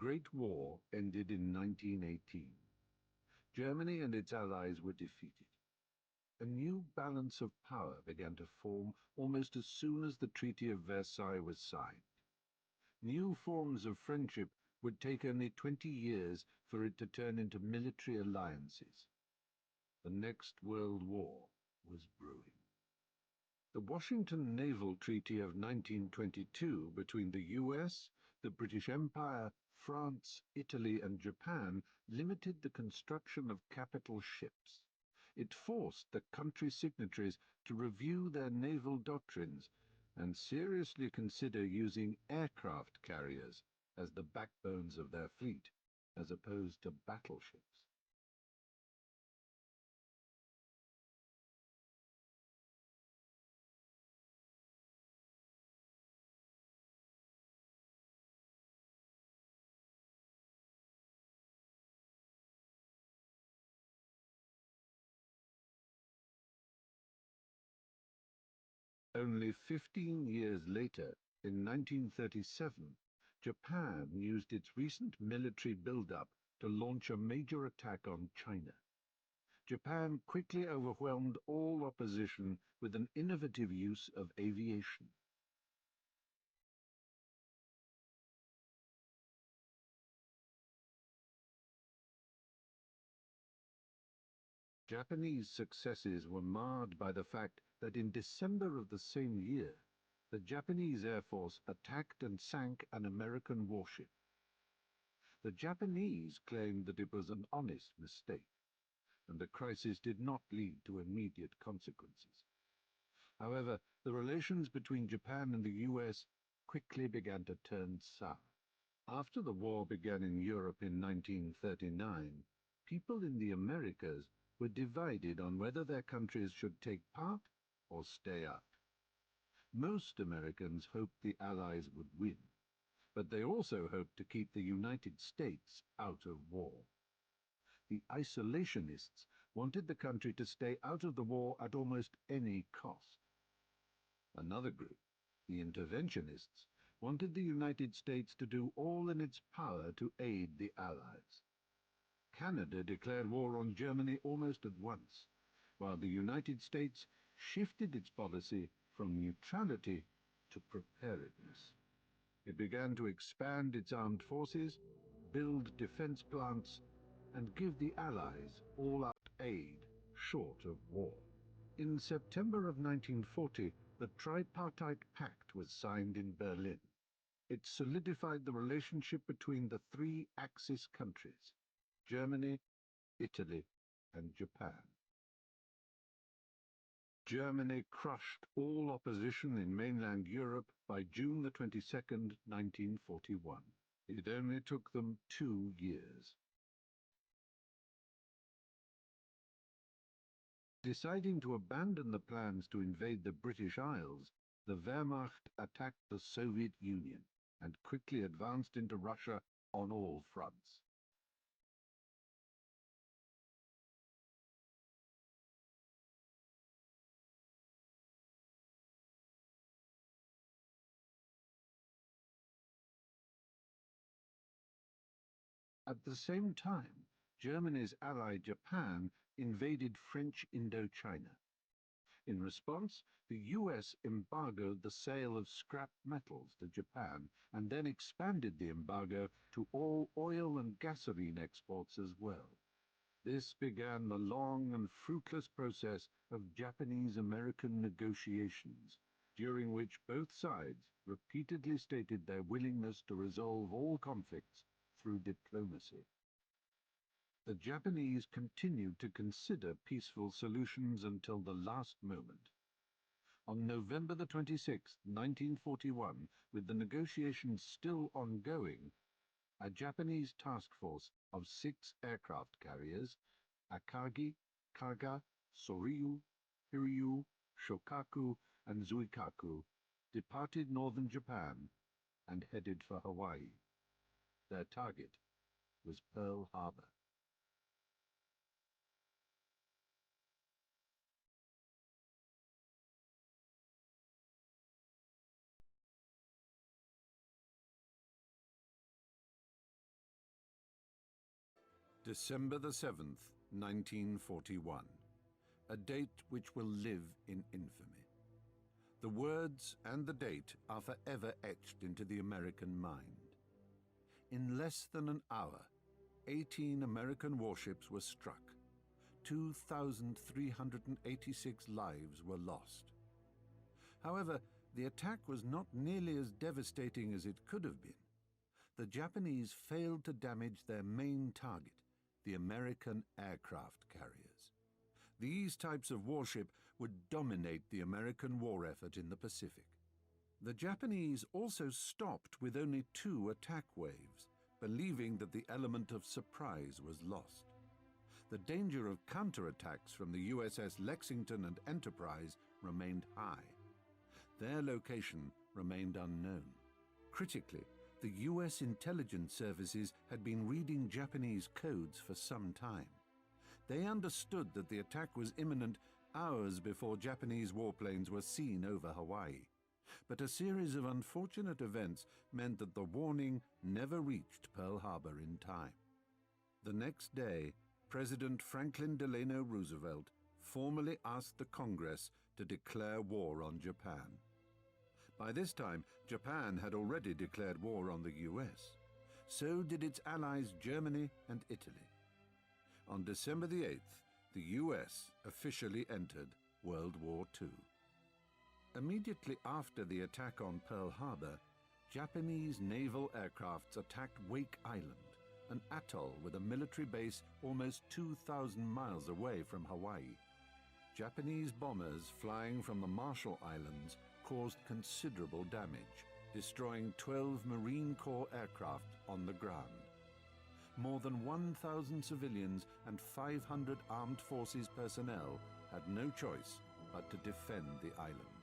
Great War ended in 1918. Germany and its allies were defeated. A new balance of power began to form almost as soon as the Treaty of Versailles was signed. New forms of friendship would take only 20 years for it to turn into military alliances. The next World War was brewing. The Washington Naval Treaty of 1922 between the US, the British Empire, France, Italy, and Japan limited the construction of capital ships. It forced the country signatories to review their naval doctrines and seriously consider using aircraft carriers as the backbones of their fleet, as opposed to battleships. Only 15 years later, in 1937, Japan used its recent military build-up to launch a major attack on China. Japan quickly overwhelmed all opposition with an innovative use of aviation. Japanese successes were marred by the fact that in December of the same year, the Japanese Air Force attacked and sank an American warship. The Japanese claimed that it was an honest mistake, and the crisis did not lead to immediate consequences. However, the relations between Japan and the US quickly began to turn sour. After the war began in Europe in 1939, people in the Americas were divided on whether their countries should take part or stay out. Most Americans hoped the Allies would win, but they also hoped to keep the United States out of war. The isolationists wanted the country to stay out of the war at almost any cost. Another group, the interventionists, wanted the United States to do all in its power to aid the Allies. Canada declared war on Germany almost at once, while the United States shifted its policy from neutrality to preparedness. It began to expand its armed forces, build defense plants, and give the Allies all-out aid short of war. In September of 1940, the Tripartite Pact was signed in Berlin. It solidified the relationship between the three Axis countries, Germany, Italy, and Japan. Germany crushed all opposition in mainland Europe by June the 22nd, 1941. It only took them 2 years. Deciding to abandon the plans to invade the British Isles, the Wehrmacht attacked the Soviet Union and quickly advanced into Russia on all fronts. At the same time, Germany's ally Japan invaded French Indochina. In response, the US embargoed the sale of scrap metals to Japan and then expanded the embargo to all oil and gasoline exports as well. This began the long and fruitless process of Japanese-American negotiations, during which both sides repeatedly stated their willingness to resolve all conflicts through diplomacy. The Japanese continued to consider peaceful solutions until the last moment. On November the 26th, 1941, with the negotiations still ongoing, a Japanese task force of 6 aircraft carriers, Akagi, Kaga, Soryu, Hiryu, Shokaku, and Zuikaku, departed northern Japan and headed for Hawaii. Their target was Pearl Harbor. December the 7th, 1941, a date which will live in infamy. The words and the date are forever etched into the American mind. In less than an hour, 18 American warships were struck. 2,386 lives were lost. However, the attack was not nearly as devastating as it could have been. The Japanese failed to damage their main target, the American aircraft carriers. These types of warship would dominate the American war effort in the Pacific. The Japanese also stopped with only 2 attack waves, believing that the element of surprise was lost. The danger of counterattacks from the USS Lexington and Enterprise remained high. Their location remained unknown. Critically, the US intelligence services had been reading Japanese codes for some time. They understood that the attack was imminent hours before Japanese warplanes were seen over Hawaii. But a series of unfortunate events meant that the warning never reached Pearl Harbor in time. The next day, President Franklin Delano Roosevelt formally asked the Congress to declare war on Japan. By this time, Japan had already declared war on the US. So did its allies Germany and Italy. On December the 8th, the US officially entered World War II. Immediately after the attack on Pearl Harbor, Japanese naval aircrafts attacked Wake Island, an atoll with a military base almost 2,000 miles away from Hawaii. Japanese bombers flying from the Marshall Islands caused considerable damage, destroying 12 Marine Corps aircraft on the ground. More than 1,000 civilians and 500 armed forces personnel had no choice but to defend the island.